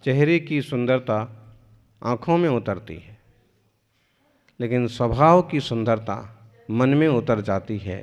चेहरे की सुंदरता आँखों में उतरती है, लेकिन स्वभाव की सुंदरता मन में उतर जाती है।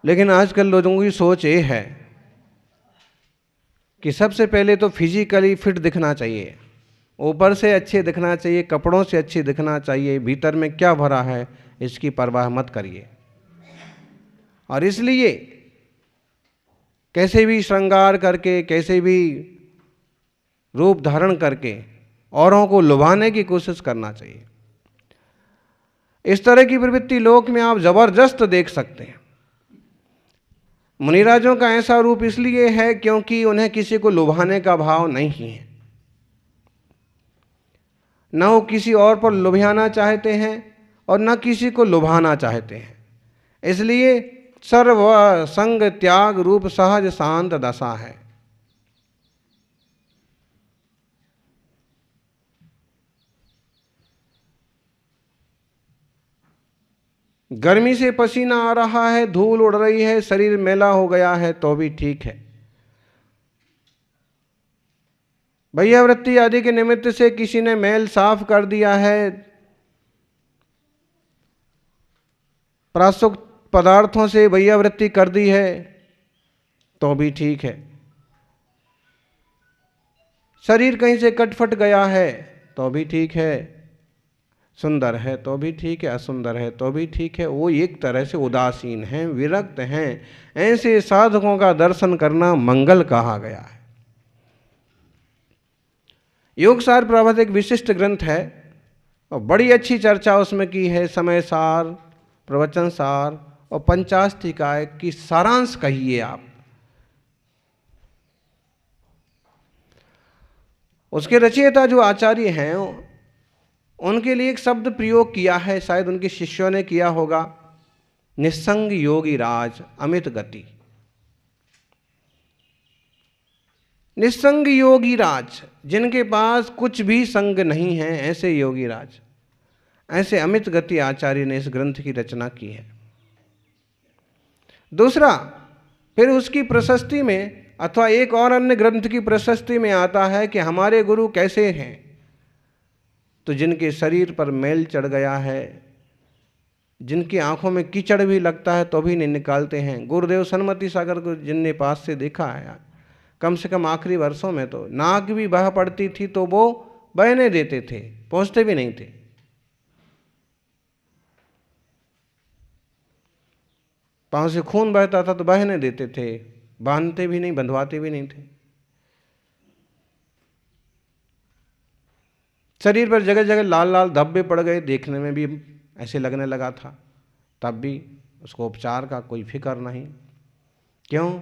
लेकिन आजकल लोगों की सोच ये है कि सबसे पहले तो फिजिकली फिट दिखना चाहिए, ऊपर से अच्छे दिखना चाहिए, कपड़ों से अच्छे दिखना चाहिए, भीतर में क्या भरा है इसकी परवाह मत करिए। और इसलिए कैसे भी श्रृंगार करके, कैसे भी रूप धारण करके औरों को लुभाने की कोशिश करना चाहिए। इस तरह की प्रवृत्ति लोक में आप जबरदस्त देख सकते हैं। मुनिराजों का ऐसा रूप इसलिए है क्योंकि उन्हें किसी को लुभाने का भाव नहीं है, न वो किसी और पर लुभाना चाहते हैं और न किसी को लुभाना चाहते हैं। इसलिए सर्व संग त्याग रूप सहज शांत दशा है। गर्मी से पसीना आ रहा है, धूल उड़ रही है, शरीर मैला हो गया है तो भी ठीक है। भैयावृत्ति आदि के निमित्त से किसी ने मैल साफ कर दिया है, प्राशुक्त पदार्थों से भैयावृत्ति कर दी है तो भी ठीक है। शरीर कहीं से कटफट गया है तो भी ठीक है, सुंदर है तो भी ठीक है, असुंदर है तो भी ठीक है। वो एक तरह से उदासीन हैं, विरक्त हैं। ऐसे साधकों का दर्शन करना मंगल कहा गया है। योगसार प्रभात एक विशिष्ट ग्रंथ है और बड़ी अच्छी चर्चा उसमें की है। समय सार, प्रवचन सार और पंचाष्टिकाय की सारांश कहिए आप। उसके रचयिता जो आचार्य हैं उनके लिए एक शब्द प्रयोग किया है, शायद उनके शिष्यों ने किया होगा, निस्संग योगी राज अमित गति। निस्संग योगी राज, जिनके पास कुछ भी संग नहीं है, ऐसे योगी राज, ऐसे अमित गति आचार्य ने इस ग्रंथ की रचना की है। दूसरा, फिर उसकी प्रशस्ति में अथवा एक और अन्य ग्रंथ की प्रशस्ति में आता है कि हमारे गुरु कैसे हैं, तो जिनके शरीर पर मैल चढ़ गया है, जिनकी आंखों में कीचड़ भी लगता है तो भी नहीं निकालते हैं। गुरुदेव सन्मति सागर को जिनने पास से देखा है, कम से कम आखिरी वर्षों में तो नाक भी बह पड़ती थी तो वो बहने देते थे, पहुँचते भी नहीं थे। पाँव से खून बहता था तो बहने देते थे, बांधते भी नहीं, बंधवाते भी नहीं थे। शरीर पर जगह जगह लाल लाल धब्बे पड़ गए, देखने में भी ऐसे लगने लगा था, तब भी उसको उपचार का कोई फिक्र नहीं। क्यों?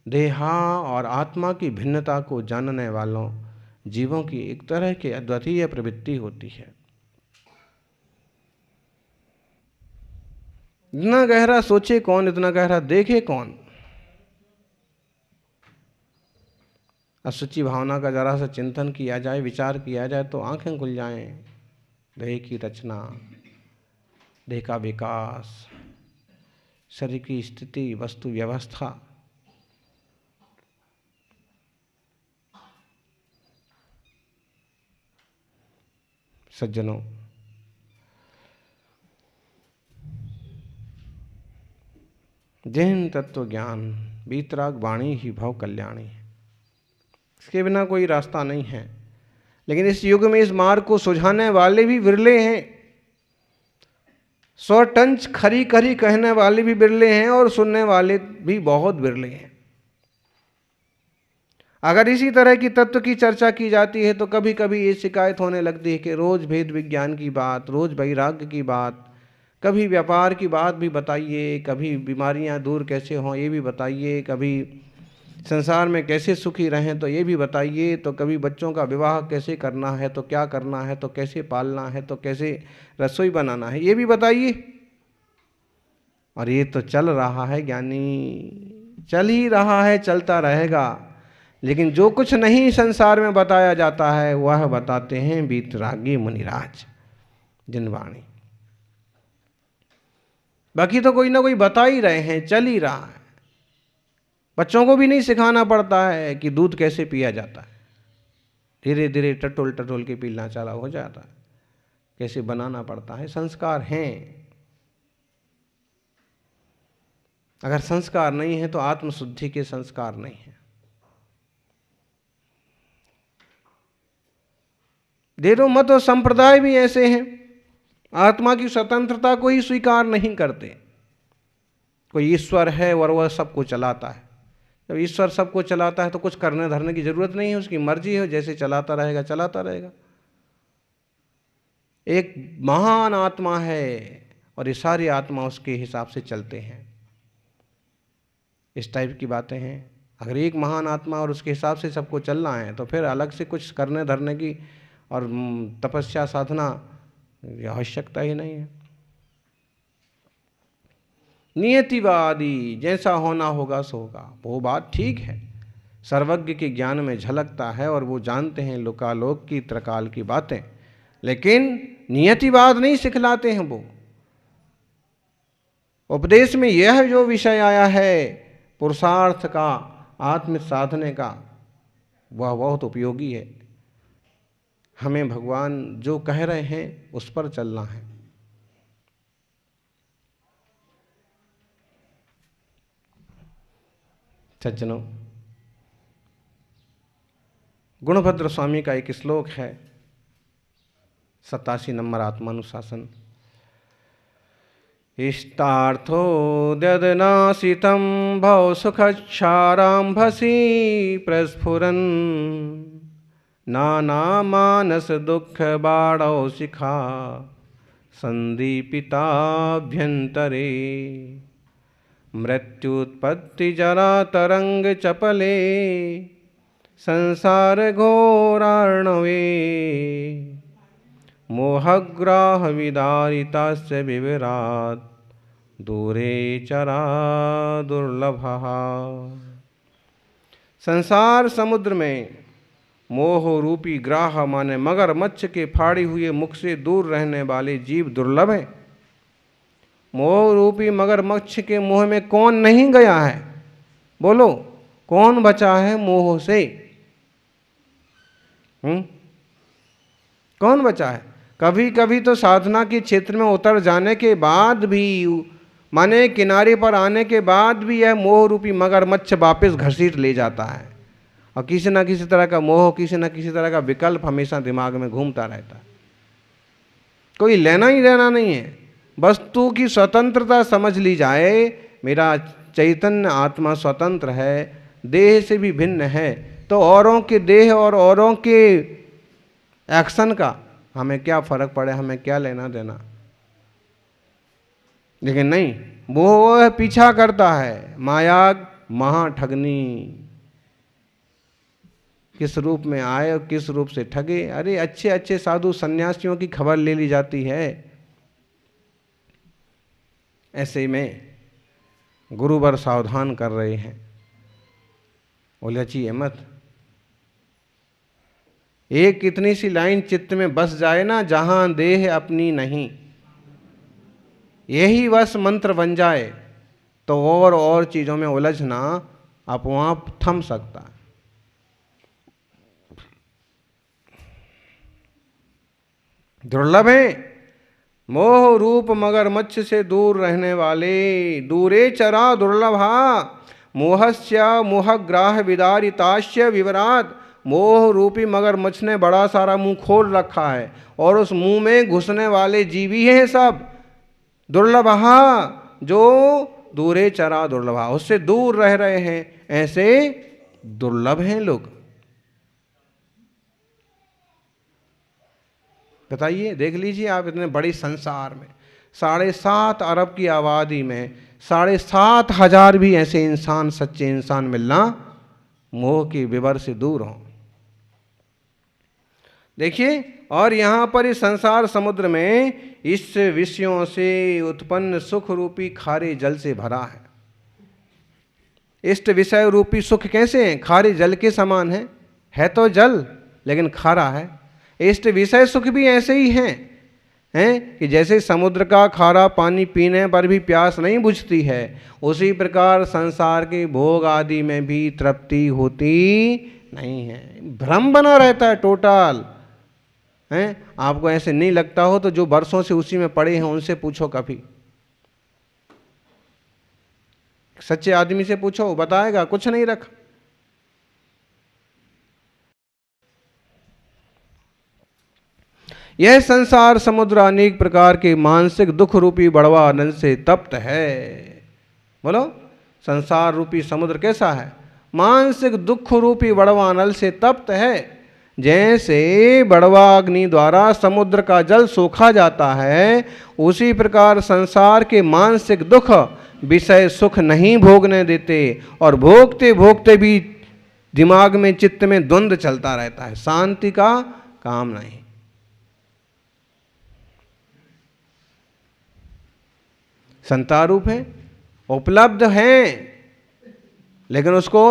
देहा और आत्मा की भिन्नता को जानने वालों जीवों की एक तरह की अद्वितीय प्रवृत्ति होती है। इतना गहरा सोचे कौन, इतना गहरा देखे कौन। असुचि भावना का जरा सा चिंतन किया जाए, विचार किया जाए तो आंखें खुल जाएं। देह की रचना, देह का विकास, शरीर की स्थिति, वस्तु व्यवस्था, सज्जनों, जैन तत्व ज्ञान बीतराग वाणी ही भव कल्याणी है। इसके बिना कोई रास्ता नहीं है। लेकिन इस युग में इस मार्ग को सुझाने वाले भी विरले हैं। 100 टंच खरी खरी कहने वाले भी बिरले हैं और सुनने वाले भी बहुत बिरले हैं। अगर इसी तरह की तत्व की चर्चा की जाती है तो कभी कभी ये शिकायत होने लगती है कि रोज भेद विज्ञान की बात, रोज वैराग्य की बात, कभी व्यापार की बात भी बताइए, कभी बीमारियां दूर कैसे हों ये भी बताइए, कभी संसार में कैसे सुखी रहें तो ये भी बताइए, तो कभी बच्चों का विवाह कैसे करना है, तो क्या करना है, तो कैसे पालना है, तो कैसे रसोई बनाना है, ये भी बताइए। और ये तो चल रहा है ज्ञानी, चल ही रहा है, चलता रहेगा। लेकिन जो कुछ नहीं संसार में बताया जाता है वह बताते हैं वीतरागी मुनिराज। जिनवाणी। बाकी तो कोई ना कोई बता ही रहे हैं, चल ही रहा है। बच्चों को भी नहीं सिखाना पड़ता है कि दूध कैसे पिया जाता है, धीरे धीरे टटोल टटोल के पीना चालू हो जाता है, कैसे बनाना पड़ता है। संस्कार हैं। अगर संस्कार नहीं है तो आत्मशुद्धि के संस्कार नहीं है। देरो मत और संप्रदाय भी ऐसे हैं, आत्मा की स्वतंत्रता को ही स्वीकार नहीं करते। कोई ईश्वर है और वह सबको चलाता है। जब ईश्वर सबको चलाता है तो कुछ करने धरने की जरूरत नहीं है, उसकी मर्जी है, जैसे चलाता रहेगा चलाता रहेगा। एक महान आत्मा है और ये सारी आत्मा उसके हिसाब से चलते हैं। इस टाइप की बातें हैं। अगर एक महान आत्मा और उसके हिसाब से सबको चलना है तो फिर अलग से कुछ करने धरने की और तपस्या साधना की आवश्यकता ही नहीं है। नियतिवादी, जैसा होना होगा सो होगा, वो बात ठीक है। सर्वज्ञ के ज्ञान में झलकता है और वो जानते हैं लोकालोक की त्रकाल की बातें, लेकिन नियतिवाद नहीं सिखलाते हैं वो। उपदेश में यह जो विषय आया है पुरुषार्थ का, आत्म साधने का, वह बहुत उपयोगी है। हमें भगवान जो कह रहे हैं उस पर चलना है। सज्जनों, गुणभद्र स्वामी का एक श्लोक है, 87 नंबर आत्मानुशासन। इष्टार्थो ददनासितं भव सुखक्षाराम्भसि प्रस्फुरन् नाना मानस दुख बाणौ शिखा संदीपिताभ्यंतरे मृत्युत्पत्ति जरा तरंग चपले संसार घोरार्णवे मोहग्राह विदारितास्य विवरात् दूरे चरा दुर्लभः। संसार समुद्र में मोह रूपी ग्राह माने मगरमच्छ के फाड़ी हुए मुख से दूर रहने वाले जीव दुर्लभ हैं। मोह रूपी मगरमच्छ के मुंह में कौन नहीं गया है? बोलो, कौन बचा है मोह से? कौन बचा है? कभी कभी तो साधना के क्षेत्र में उतर जाने के बाद भी, माने किनारे पर आने के बाद भी, यह मोह रूपी मगरमच्छ वापस घसीट ले जाता है और किसी न किसी तरह का मोह, किसी न किसी तरह का विकल्प हमेशा दिमाग में घूमता रहता है। कोई लेना ही देना नहीं है। वस्तु की स्वतंत्रता समझ ली जाए, मेरा चैतन्य आत्मा स्वतंत्र है, देह से भी भिन्न है, तो औरों के देह और औरों के एक्शन का हमें क्या फर्क पड़े, हमें क्या लेना देना। लेकिन नहीं, वो पीछा करता है। माया महाठगनी, किस रूप में आए और किस रूप से ठगे। अरे अच्छे अच्छे साधु सन्यासियों की खबर ले ली जाती है। ऐसे में गुरुवर सावधान कर रहे हैं, उलझिए मत। एक इतनी सी लाइन चित्त में बस जाए ना, जहां देह अपनी नहीं, यही बस मंत्र बन जाए तो और चीजों में उलझना अपवाप थम सकता है। दुर्लभ है मोह रूप मगरमच्छ से दूर रहने वाले, दूरे चरा दुर्लभा मोहस्य मोहग्राह विदारितास्य विवरात। मोह रूपी मगरमच्छ ने बड़ा सारा मुंह खोल रखा है और उस मुंह में घुसने वाले जीवी हैं सब दुर्लभा, जो दूरे चरा दुर्लभा, उससे दूर रह रहे हैं, ऐसे दुर्लभ हैं लोग। बताइए, देख लीजिए आप, इतने बड़े संसार में 7.5 अरब की आबादी में 7,500 भी ऐसे इंसान, सच्चे इंसान मिलना मोह के विवर से दूर हों। देखिए, और यहाँ पर इस संसार समुद्र में इस विषयों से उत्पन्न सुख रूपी खारे जल से भरा है। इष्ट विषय रूपी सुख कैसे हैं? खारे जल के समान है तो जल लेकिन खारा है। इष्ट विषय सुख भी ऐसे ही हैं, हैं कि जैसे समुद्र का खारा पानी पीने पर भी प्यास नहीं बुझती है, उसी प्रकार संसार के भोग आदि में भी तृप्ति होती नहीं है, भ्रम बना रहता है टोटल। हैं, आपको ऐसे नहीं लगता हो तो जो वर्षों से उसी में पड़े हैं उनसे पूछो, कभी सच्चे आदमी से पूछो, वो बताएगा कुछ नहीं रखा। यह संसार समुद्र अनेक प्रकार के मानसिक दुख रूपी बड़वा अनंत से तप्त है। बोलो, संसार रूपी समुद्र कैसा है? मानसिक दुख रूपी बड़वा नल से तप्त है। जैसे बड़वा अग्नि द्वारा समुद्र का जल सोखा जाता है, उसी प्रकार संसार के मानसिक दुख विषय सुख नहीं भोगने देते, और भोगते भोगते भी दिमाग में चित्त में द्वंद्व चलता रहता है, शांति का काम नहीं। संतारूप है, उपलब्ध हैं, लेकिन उसको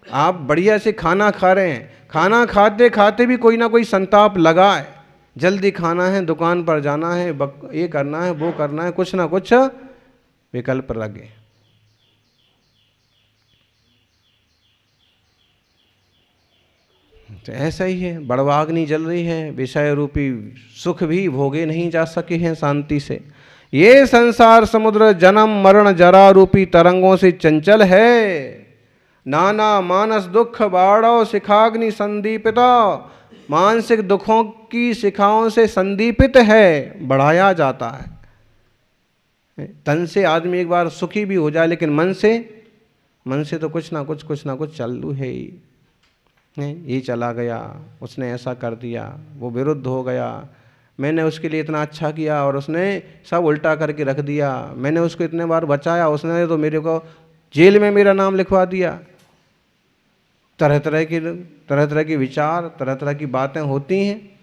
आप बढ़िया से खाना खा रहे हैं, खाना खाते खाते भी कोई ना कोई संताप लगा है, जल्दी खाना है, दुकान पर जाना है, ये करना है, वो करना है, कुछ ना कुछ विकल्प लगे। तो ऐसा ही है, बड़वाग्नि जल रही है, विषय रूपी सुख भी भोगे नहीं जा सके हैं शांति से। ये संसार समुद्र जन्म मरण जरा रूपी तरंगों से चंचल है। नाना मानस दुख बाढ़ो शिखाग्नि संदीपिता, मानसिक दुखों की शिखाओं से संदीपित है, बढ़ाया जाता है। तन से आदमी एक बार सुखी भी हो जाए, लेकिन मन से तो कुछ ना कुछ चालू है ही। ये चला गया, उसने ऐसा कर दिया, वो विरुद्ध हो गया, मैंने उसके लिए इतना अच्छा किया और उसने सब उल्टा करके रख दिया, मैंने उसको इतने बार बचाया, उसने तो मेरे को जेल में मेरा नाम लिखवा दिया। तरह तरह के विचार, तरह तरह की बातें होती हैं।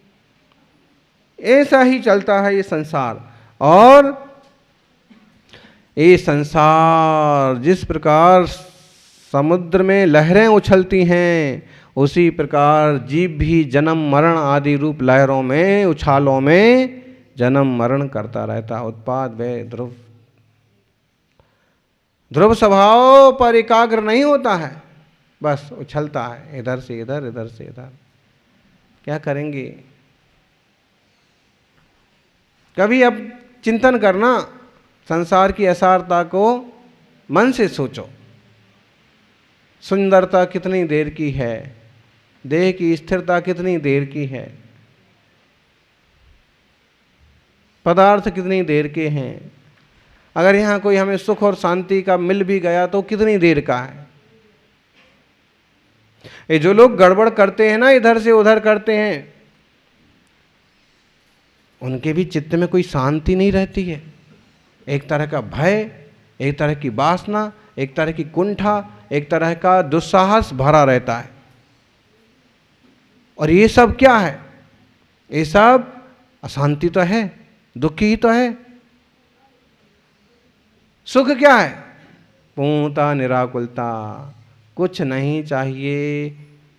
ऐसा ही चलता है ये संसार। और ये संसार जिस प्रकार समुद्र में लहरें उछलती हैं, उसी प्रकार जीव भी जन्म मरण आदि रूप लहरों में, उछालों में जन्म मरण करता रहता है। उत्पाद व ध्रुव स्वभाव पर एकाग्र नहीं होता है, बस उछलता है इधर से इधर, इधर से इधर। क्या करेंगे? कभी अब चिंतन करना, संसार की असारता को मन से सोचो। सुंदरता कितनी देर की है, देह की स्थिरता कितनी देर की है, पदार्थ कितनी देर के हैं। अगर यहाँ कोई हमें सुख और शांति का मिल भी गया तो कितनी देर का है। ये जो लोग गड़बड़ करते हैं ना, इधर से उधर करते हैं, उनके भी चित्त में कोई शांति नहीं रहती है। एक तरह का भय, एक तरह की वासना, एक तरह की कुंठा, एक तरह का दुस्साहस भरा रहता है। और ये सब क्या है? ये सब अशांति तो है, दुखी ही तो है। सुख क्या है? पूर्णता, निराकुलता, कुछ नहीं चाहिए,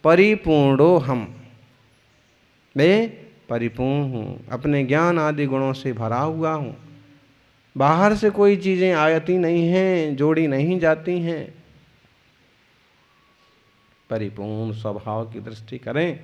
परिपूर्णो हम, मैं परिपूर्ण हूँ, अपने ज्ञान आदि गुणों से भरा हुआ हूँ, बाहर से कोई चीज़ें आयती नहीं हैं, जोड़ी नहीं जाती हैं। परिपूर्ण स्वभाव की दृष्टि करें।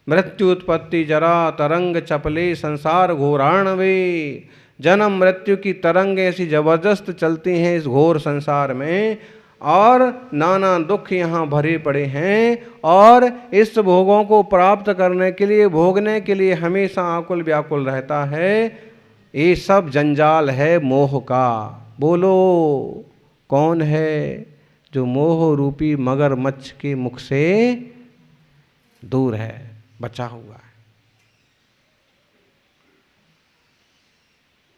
मृत्यु उत्पत्ति जरा तरंग चपले संसार घोराणवे, जन्म मृत्यु की तरंग ऐसी जबरदस्त चलती हैं इस घोर संसार में, और नाना दुख यहाँ भरे पड़े हैं, और इस भोगों को प्राप्त करने के लिए, भोगने के लिए हमेशा आकुल व्याकुल रहता है। ये सब जंजाल है मोह का। बोलो, कौन है जो मोह रूपी मगरमच्छ के मुख से दूर है, बचा हुआ है?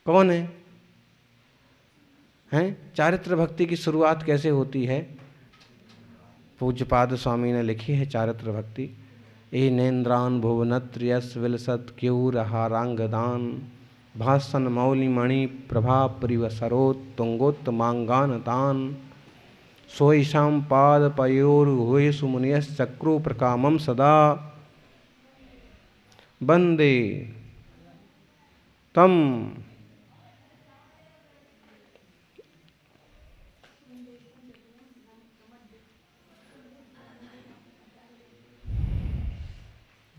कौन है? हैं? चारित्र भक्ति की शुरुआत कैसे होती है? पूज्यपाद स्वामी ने लिखी है चारित्र भक्ति। ए नेन्द्रान भुवनत्र यस विलसत क्यूर हारांगदान, भासन मौली मणि प्रभा परिवसरोत तुंगोत्त मांगान तान, सोईशाम पाद पयोर हुए सुमुनियस चक्रो प्रकामम सदा, वंदे तम।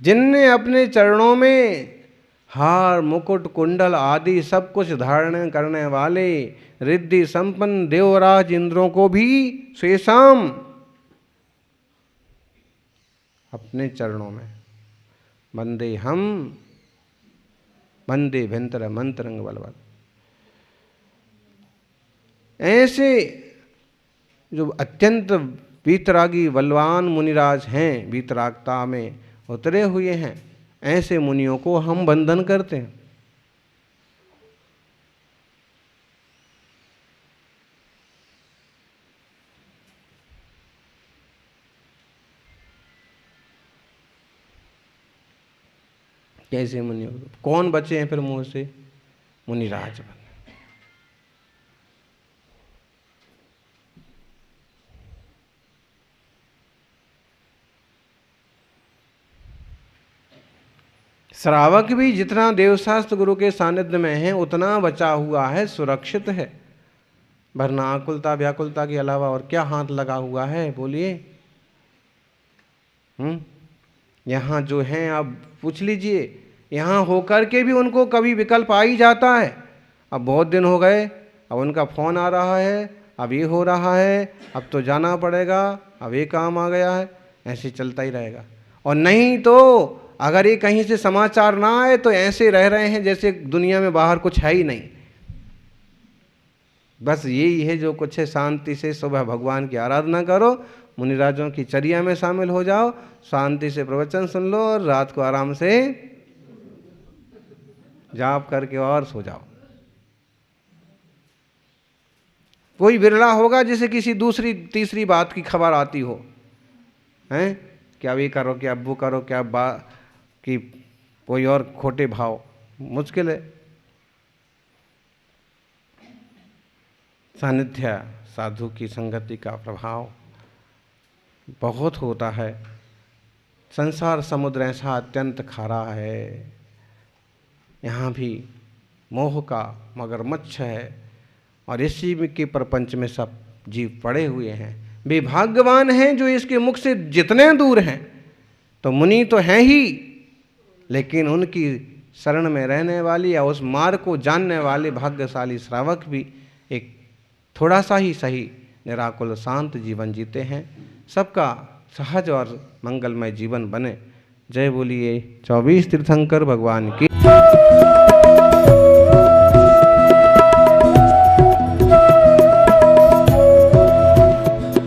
जिनने अपने चरणों में हार मुकुट कुंडल आदि सब कुछ धारण करने वाले रिद्धि संपन्न देवराज इंद्रों को भी शेषाम अपने चरणों में वंदे हम वंदे भिंतर मंत्रंग बलवल। ऐसे जो अत्यंत वीतरागी बलवान मुनिराज हैं, वीतरागता में उतरे हुए हैं, ऐसे मुनियों को हम वंदन करते हैं। कैसे मुनियों, कौन बचे हैं फिर मुंह से? मुनिराज बने। श्रावक भी जितना देवशास्त्र गुरु के सानिध्य में है उतना बचा हुआ है, सुरक्षित है, वरना आकुलता व्याकुलता के अलावा और क्या हाथ लगा हुआ है? बोलिए। यहाँ जो हैं आप पूछ लीजिए, यहाँ होकर के भी उनको कभी विकल्प आ ही जाता है। अब बहुत दिन हो गए, अब उनका फोन आ रहा है, अब ये हो रहा है, अब तो जाना पड़ेगा, अब ये काम आ गया है, ऐसे चलता ही रहेगा। और नहीं तो अगर ये कहीं से समाचार ना आए तो ऐसे रह रहे हैं जैसे दुनिया में बाहर कुछ है ही नहीं। बस यही है जो कुछ है, शांति से सुबह भगवान की आराधना करो, मुनिराजों की चर्या में शामिल हो जाओ, शांति से प्रवचन सुन लो और रात को आराम से जाप करके और सो जाओ। कोई बिरला होगा जिसे किसी दूसरी तीसरी बात की खबर आती हो, हैं क्या ये करो, क्या वो करो, क्या कि कोई और खोटे भाव, मुश्किल है। सानिध्य साधु की संगति का प्रभाव बहुत होता है। संसार समुद्र ऐसा अत्यंत खारा है, यहाँ भी मोह का मगरमच्छ है और इसी के प्रपंच में सब जीव पड़े हुए हैं। वे भाग्यवान हैं जो इसके मुख से जितने दूर हैं। तो मुनि तो हैं ही, लेकिन उनकी शरण में रहने वाली या उस मार्ग को जानने वाले भाग्यशाली श्रावक भी एक थोड़ा सा ही सही निराकुल शांत जीवन जीते हैं। सबका सहज और मंगलमय जीवन बने। जय बोलिए 24 तीर्थंकर भगवान की।